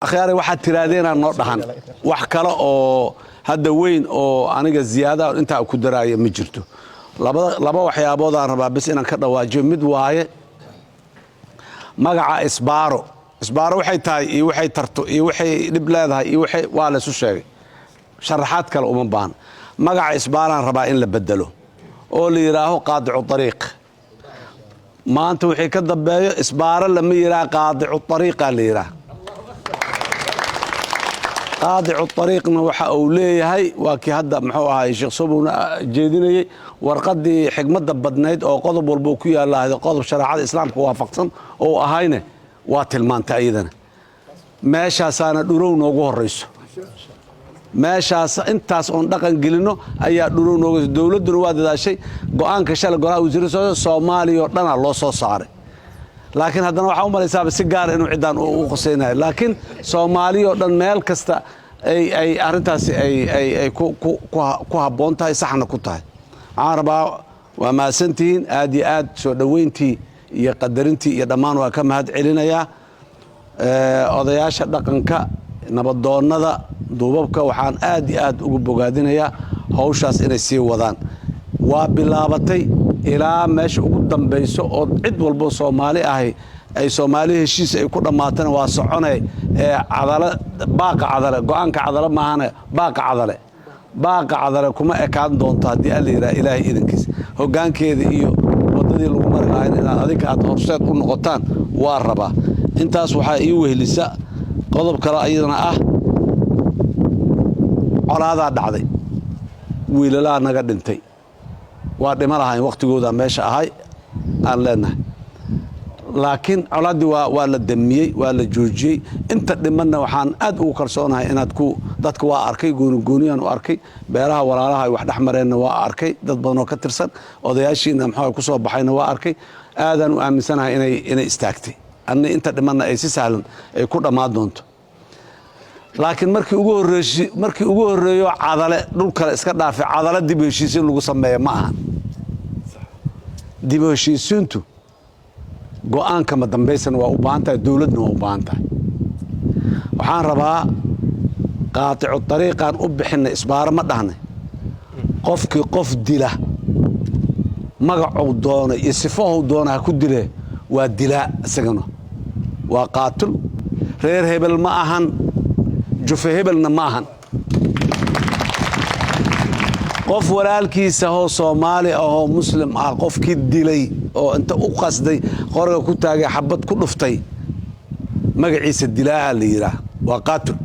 أخياري واحد ترادينا نوضحان وحكلا أو هذا وين أو أنا زيادة أنت أكو دراية مجرته لبا وحيابود أنا ربا بس إن كذا واجب مدواية مجا إسبارو وحي تاي وحي ترتو وحي لبلادها وحي ولا سوشي شرحات كلا أمم بان مجا إسبارو أنا ربا إن لبدله أو اللي يراه قاطع الطريق ما أنت وحي كذا بيا إسبارو لما يراه قاطع الطريق اللي يراه قاطع الطريقنا وحا أوليه هاي واكي هدا محوها الشيخ صوبونا جيديني ورقدي حكمة بدنيد أو قضب والبوكية الله هذا قضب شريعة الإسلام كوافقصن أو أهاينه واتلمان تأييدنا ماشا سانا دورون وغوه الرئيس ماشا انتاس اون دقن قلنو أيا دورون وغوه دولة درواد دا شيء قوان كشال قراء وزير صومالي ورنا الله صو صاري لكن هذا نوع عمر يساب السجار إنه عدان وقصينا لكن سومالي ودن مال كستا أي أرنتاس أي كوها بونتا يصحنا كتاه عربا وما سنتين آد شو دوينتي يقدرنتي يدمان وكم هاد علينا يا أضياش دقنك نبضون هذا دوبك وحان آد وجبوجادنا يا هوشاس إن السيو وذان وبلابتي إلى مش قدام بيسو عد والبو صومالي أي صومالي هالشيء يكون دماتنا واسعونه عضلة باقي عضلة قانك عضلة ما هنا باقي عضلة كما كان دون تهدي إلهي إذن كيس هو قان كذا إيو وضدي الأمور إن هذيك هتحصل النقطان والربا أنت أصبح إيوه لسه قضب كرا أيضا على هذا دعدي ويلا لا نقد انتي وادي ما لها وقت جودا ماشى هاي أن لنا لكن أولادي ولا دمية ولا جوجي أنت دمنا وحان أدو كرسونها إن تكو دتك وأركي جونيان وأركي بيرها ولا لها واحد أحمرين وأركي دت بنو كترسن وضياشي إن محاول كسوة بحين وأركي آذن وأمن سنة إن استاكتي أني أنت دمنا أي سهل يكون ما دونت لكن markii ugu horeeyo cadale dhulka iska dhaafay cadale dib u heshiisiin lagu sameeyo ma aha dib u heshiisiintu go'aanka ma dambaysan waa u baahan tahay dawladna waa u baahan tahay waxaan rabaa qaaticu tariiqan u bixinay isbaar ma dhahnay qofkii qof dila magacu doona iyo sifahu doona ku dilay waa dila isagana waa qaatil reer hebel ma ahan جوفي هبلنا معهن قف ولالكيسه هو صومالي أو مسلم قف كيد ديلي أو أنت أقصدي قرر كنت أجي حبت كل فتي مجلس الدلاء اللي يراه وقاتل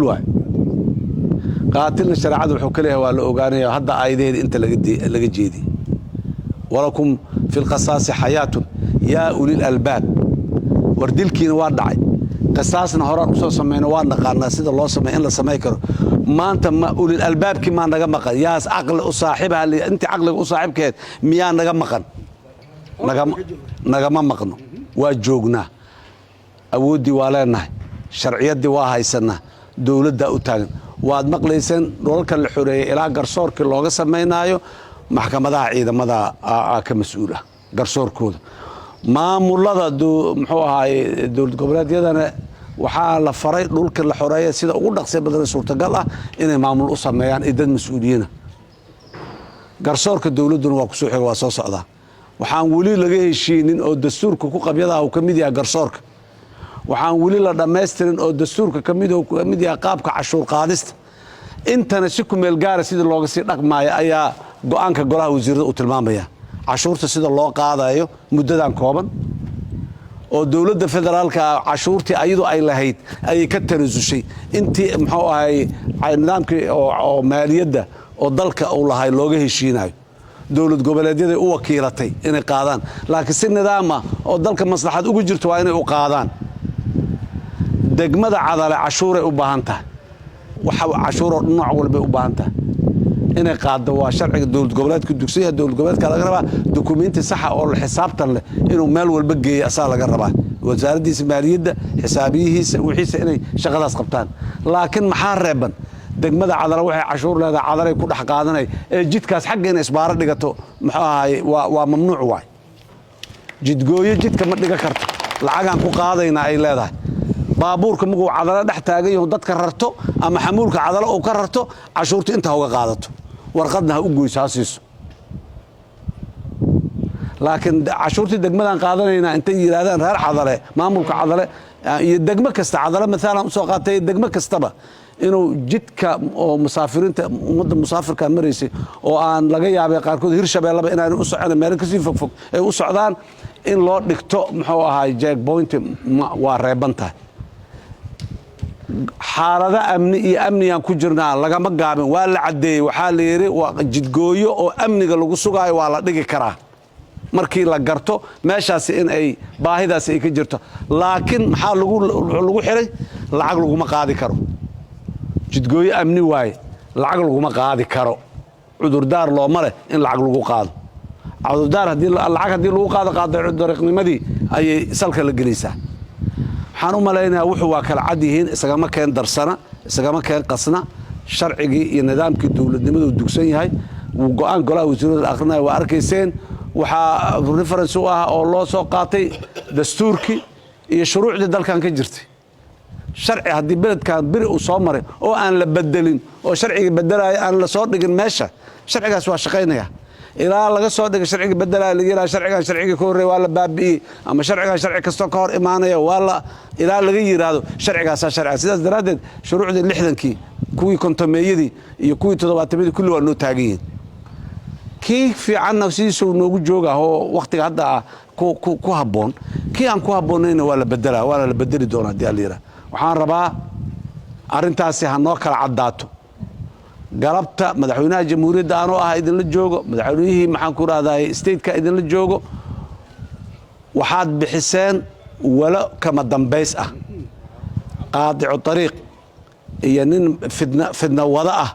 واحد قاتلنا الشريعة الحكومية والأوغانية هذا أيدي أنت اللي جيدي ولكم في القصاص حياة يا أولي الألباب وردلكين واردعي قصاصنا هران وصل سمينا وانا قالنا سيد الله سمي إن لا سمي كر ما أنت ما أولي الألباب كما نجمق ياس عقل أصاحبها اللي أنت عقلك أصاحبك ميان نجمقن نجمقنا وجوجنا أودي ولانا شرعية دي واهاي سنة دولة دا أتاعن واد مقليسن رولك الحرية إلى قرصور كل لغة سمينايو محكمة دا عيدا ماذا كمسؤولة قرصور كود ما مولada muxuu dawlad goboleedyadana waxa la faray dhulka la xoreeyay sida ugu dhaqso badan suurtagal ah inay maamul u sameeyaan idad mas'uuliyiin garsoorka dawladuna waa ku soo xigay waa soo socda waxaan wali laga heshiinin oo dastuurka ku qabyada uu kamid yahay garsoorka waxaan wali la dhameystirin oo dastuurka kamid yahay qaabka cashuur qaadista intana si ku meel gaar sida looga sii dhaqmaayo ayaa go'aanka golaha wasiirada u tilmaamaya عشورته سيد الله قاضي مدة كوبن أو دولة فدرالك عشورتي أيضا أي لهيت أي كتر الزشي أنت محو هاي نظامك أو مالية ده أو ضلك أو هاي لوجه الشيناي دولة قبلية أو وكيلتي إن قاضان لكن سن دامة أو ضلك مصلحة أوجرت وين أو قاضان دقمة عضلة عشورة وبهانته وعشورة نوع والبي وبهانته إن قاعد وشرع الدول قبلات كدكسية الدول قبلات كلا جربا دوكومنت صحة أو الحساب تل إنه مال والبقي أصلا جربا وزارة دي سمارية حسابيه وحيس إنه شغل أسقطان لكن محاربا دقمة عذرا وحي عشور لهذا عذرا يكون حقادنا جيت كاس حق إن إسبار دقته وممنوع واي جيت جوي جيت كم دقة كرت العجان كو قاضينا أي لا baabuurka markuu cadalo dhex taagan yahay dadka rarto ama xamuulka cadalo uu ka rarto cashuurta inta uga qaadato warqadna ha u goyso ha siiso laakiin cashuurtii degmadan qaadanayna intay yiraahdaan reer cadale maamulka cadale iyo degmo kasta cadale maalan u soo qaatay degmo kastaba inuu jidka oo musaafiriinta ummadda musaafirka maraysay oo aan laga yaabay qaarkood hirshabeellaba inaan u socon meel ka sii fogfog ay u socdaan in loo dhigto muxuu ahaay jack point waa reeban tahay xaalada amni iyo amnigan ku jirnaa lagama gaabin waa la cadeeyay waxaa la yiri waa jidgooyo oo amniga lagu sugaayo waa la dhigi karaa markii la garto meeshaas in ay baahidaas ay ka jirto laakiin maxaa lagu xiray lacag lagu ma qaadi karo jidgooyo amni waaye lacag lagu ma qaadi karo cudurdaar loo male in lacag lagu qaado cudurdaar hadii lacag hadii lagu qaado dariiqnimadii ayay salka la gelaysaa waxaan u maleynayaa wuxuu waa kala cad yihiin isagama keen darsana isagama keen qasna sharcigii iyo nidaamkii dawladnimadu dugsan yahay uu go'aan golaha wasiirada akhrinayo waa arkayseen waxaa reference u ah oo loo soo qaatay dastuurkii iyo shuruucdii dalkan ka jirtay sharci haddii beledkan biri uu soo maray oo aan la bedelin oo sharciga bedelaya aan la soo dhigin meesha sharcigaas waa shaqaynaya ilaa laga soo dhigay sharciga bedelaya la yiraahdo sharcigan sharciga ka horreeyay waa la baabi'iyey ama sharcigan sharci kasta ka hor imaanaya waa la ilaa laga yiraahdo sharcigaas sharci sidaas daraadeed shuruucdii 60kii kuwii kontomeeyadii iyo kuwii 70-meedii kulli waa noo taagan yihiin kii fiicanna sidiisu noogu jooga oo waqtiga hadda ku habboon kii aan ku habboonayna waa la bedelaa waana la bedeli doonaa haddii la yiraahdo waxaan rabaa arrintaasi ha noo kala caddaato galabta madaxweynaha jamhuuriyadda aanoo ah idinla joogo madaxweynihii maxaan ku rahdaay stateka idinla joogo waxaad bixiseen walo kama dambays ah qaadicu طariiq iyo nin fidna wada ah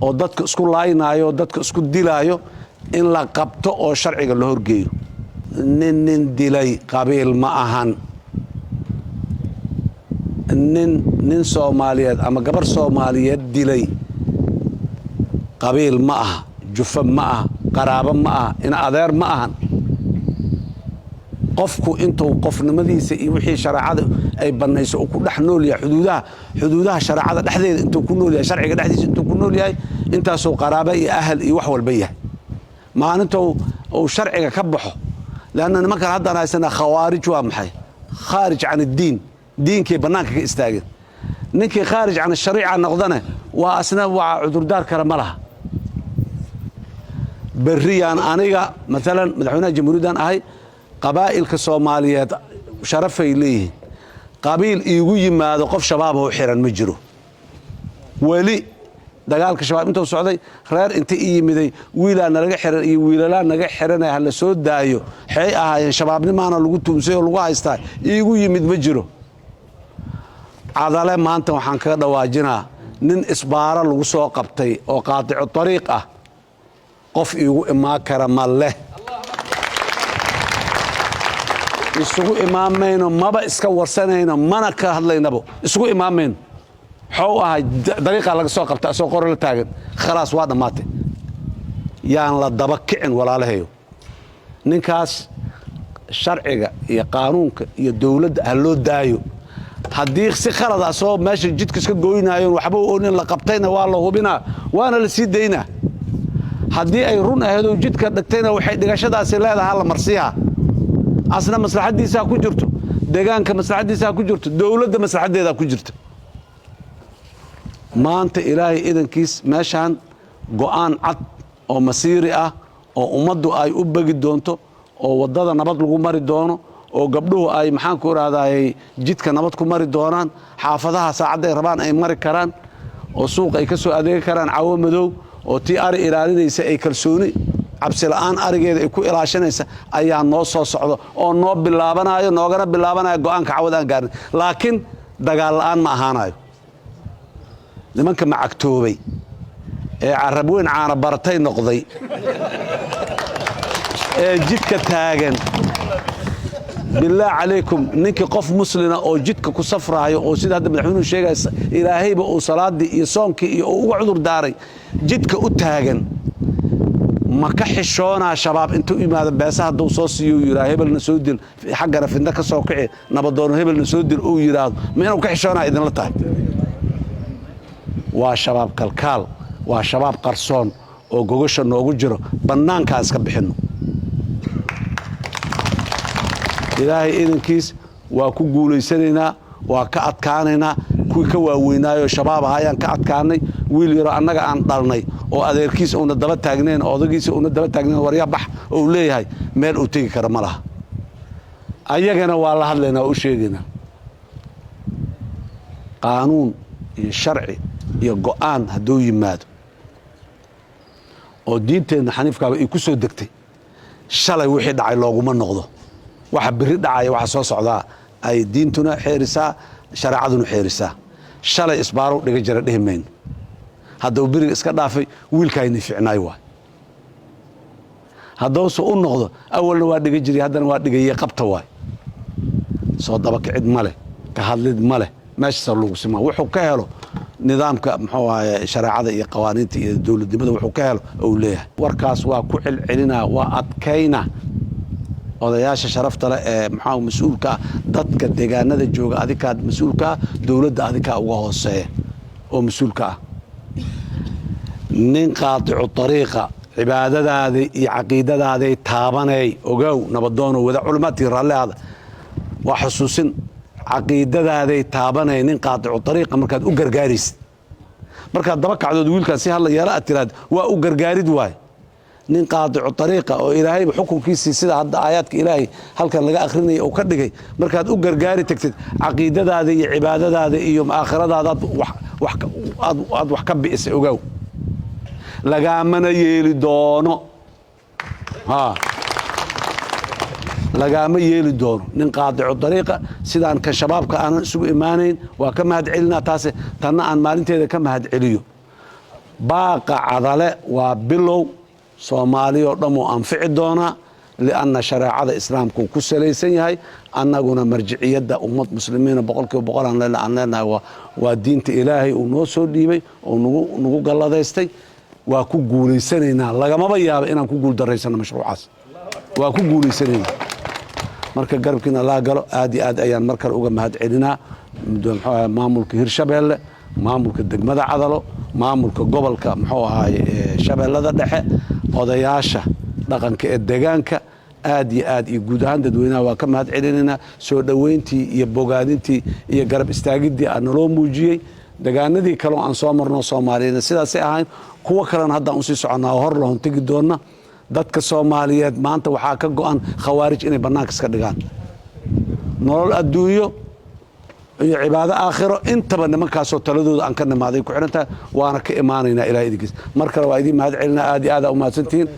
oo dadka isku laaynaayo dadka isku dilaayo in la qabto oo sharciga la horgeeyo nin dilay qabiil ma ahan nin Soomaaliyeed ama gabar Soomaaliyeed dilay qabiil ma aha jufa ma aha qaraabo ma aha in adeer ma ahan qofku intuu qofnimadiisa iyo wixii shariicada ay banayso ku dhex nool yahay xuduudaha shariicada dhexdeeda intuu ku nool yahay sharciga dhexdiisa intuu ku nool yahay intaasoo qaraabo iyo ahal iyo wax walba yahay maalinta uu sharciga ka baxo laana nimankan haddana haysana khawaarij waa maxay khaarij can diin diinkii banaanka ka istaageen ninkii khaarij can shariica noqdana waa asna waa cudurdaar kale ma laha بريان أنيقا مثلا مدحونا جمهوريدان أهي قبائل كصوماليات شرف إليه قبيل يقول ما هذا قف شبابه حيران مجرو ولي دقالك شباب انتو السعودي خير انت اي مدي ويلا نلقى حيران اي ويلا لا نلقى حيران هلا سود دايو حي اهاي شبابني معنا لقو تمسيو لقو هايستاي يقول يمد مجرو عضالي ما انت وحان كده واجنا نن اسبارة لقو سوى قبطي وقاطع الطريق قف يقول ما كرم الله isugu imaameyno maba iska warsanayno mana ka hadlaynabo isugu imaameyno xoo ahay dariiqa laga soo qabta soo qor la taagan khalaas waa dhamaatay yaan la daba kicin walaalahayo ninkaas sharciga iyo qaanuunka iyo dawladda ha loo daayo haddii si khalad ah soo meesha jidka iska gooynaayeen waxba oo in la qabtayna waa la hubinaa waana la sii daynaa haddii ay run ahayd oo jidka dhagtayna waxay dhigashadaasi leedahay la marsiyaa asna maslaxadiisa ku jirto deegaanka maslaxadiisa ku jirto dawladda maslaxadeeda ku jirto maanta ilaahay idankiis meeshan go'aan cad oo masiiri ah oo ummaddu ay u bagi doonto oo wadada nabad lagu mari doono oo gabdhuhu ay maxaan ku raadaayay jidka nabad ku mari doonaan xaafadaha saacada ay rabaan ay mari karaan oo suuq ay ka soo adeegi karaan cawo madow oo tii ari ilaalinaysa ay kalsooni cabsi la'aan arigeeda ay ku ilaashanaysa ayaa noo soo socdo oo noo bilaabanayo noogana bilaabanayo go'aanka cawadaan gaarin laakiin dagaal la'aan ma ahaanayo nimanka macagtoobay ee carab weyn caana bartay noqday ee jidka taagan bilaa calaykum ninkii qof muslina oo jidka ku safraayo oo sida hadda madaxweynuhu sheegay ilaahayba uu salaadii iyo soonkii iyo ugu cudur daaray jidka u taagan ma ka xishoonaa shabaab intuu imaado beesa hadduu soo siiyo yidhaa hebelna soo dil xaggana fidna ka soo kici nabadoono hebelna soo dil uu yidhaahdo ma inuu ka xishoonaa idinla tahay waa shabaab kalkaal waa shabaab qarsoon oo gogosha noogu jiro bannaankaa iska bixinno ilaahay idankiis waa ku guulaysanaynaa waa ka adkaanaynaa kuwii ka waaweynaayo shabaab ahayaan ka adkaanay wiil yaro annaga aan dhalnay oo adeerkiis uuna daba taagnayn odagiisa uuna daba taagnayn warya bax oo leeyahay meel uu tegi kara ma laha ayagana waa la hadlaynaa oo u sheegaynaa qaanuun iyo sharci iyo go'aan hadduu yimaado oo diinteenna xaniifkaaba ay ku soo degtay shalay wixii dhacay looguma noqdo waxa biri dhacaya waxa soo socdaa ay diintuna xeerisaa shareecaduna xeerisaa shalay isbaarow dhiga jira dhihi mayno hadduu biriga iska dhaafay wiilkaayni ficnaay waay hadduuse u noqdo awalna waa dhiga jiray haddana waa dhigaye qabta waay soo dabakicid ma leh ka hadlid ma leh meeshaasa lagu simaa wuxuu ka helo nidaamka muxuu ahaye shareecada iyo qawaaniinta iyo dowladnimada wuxuu ka helo ou leeyahay warkaas waa ku celcelinaa waa adkayna odayaasha sharafta leh ee maxaa mas-uulka dadka deegaanada jooga adikaa mas-uulkaa dowladda adikaa uga hooseeya oo mas-uulka ah nin qaaticu ariiqa cibaadadaada iyo caqiidadaaday taabanay ogow nabadoono wada culimaatii raallihaada waa xusuusin caqiidadaaday taabanay nin qaaticu ariiqa markaad u gargaaraysid markaad daba kacdood wiilkaan si hadla yeela aad tiraad waa u gargaarid waay nin qaaticu ariiqa oo ilaahayba xukunkiisii sida hadda aayaadka ilaahay halkan laga akhrinaya uu ka dhigay markaad u gargaari tagtid caqiidadaada iyo cibaadadaada iyo aakhiradaada aad wax ka bi'isay ogow lagaamana yeeli doono lagaama yeeli doono nin qaaticu ariiqa sidaan kan shabaabka aanan isugu imaanayn waa ka mahad celinaa taase tanna aan maalinteeda ka mahad celiyo baaqa cadale waa bilow soomaaliyoo dhan wuu anfici doonaa lianna shareecada islaamku ku salaysan yahay annaguna marjiciyadda ummad muslimiina boqolkiiba boqol aan leenahay waa diinta ilaahay uu noo soo dhiibay oo nagu galladaystay waa ku guulaysanaynaa lagamaba yaaba inaan ku guuldarraysano mashruucaas waa ku guulaysanaynaa marka garabkiina laa galo aad iyo aad ayaan mar kale uga mahad celinaa maamulka hirshabeelle maamulka degmada cadalo maamulka gobolka muxuu ahaaye shabeellada dhexe odayaasha dhaqanka ee deegaanka aad iyo aad iyo guud ahaan dadweynaha waa ka mahad celinaynaa soo dhoweyntii iyo bogaadintii iyo garab istaagiddii aa naloo muujiyey degaanadii kaleo aan soo marno soomaaliyeedna sidaasay ahayn kuwo kalena haddaan usii soconnaa oo hor lahon tegi doonna dadka soomaaliyeed maanta waxaa ka go'an khawaarij inay bannaanka iska dhigaan nolol adduunyo iyo cibaado aakhiro intaba nimankaasoo taladooda aan ka nimaaday ku xidhan tahay waana ka imaanaynaa ilahay idinkiis mar kale waa idiin mahad celinaa aad iyo aad aa u mahadsantihiin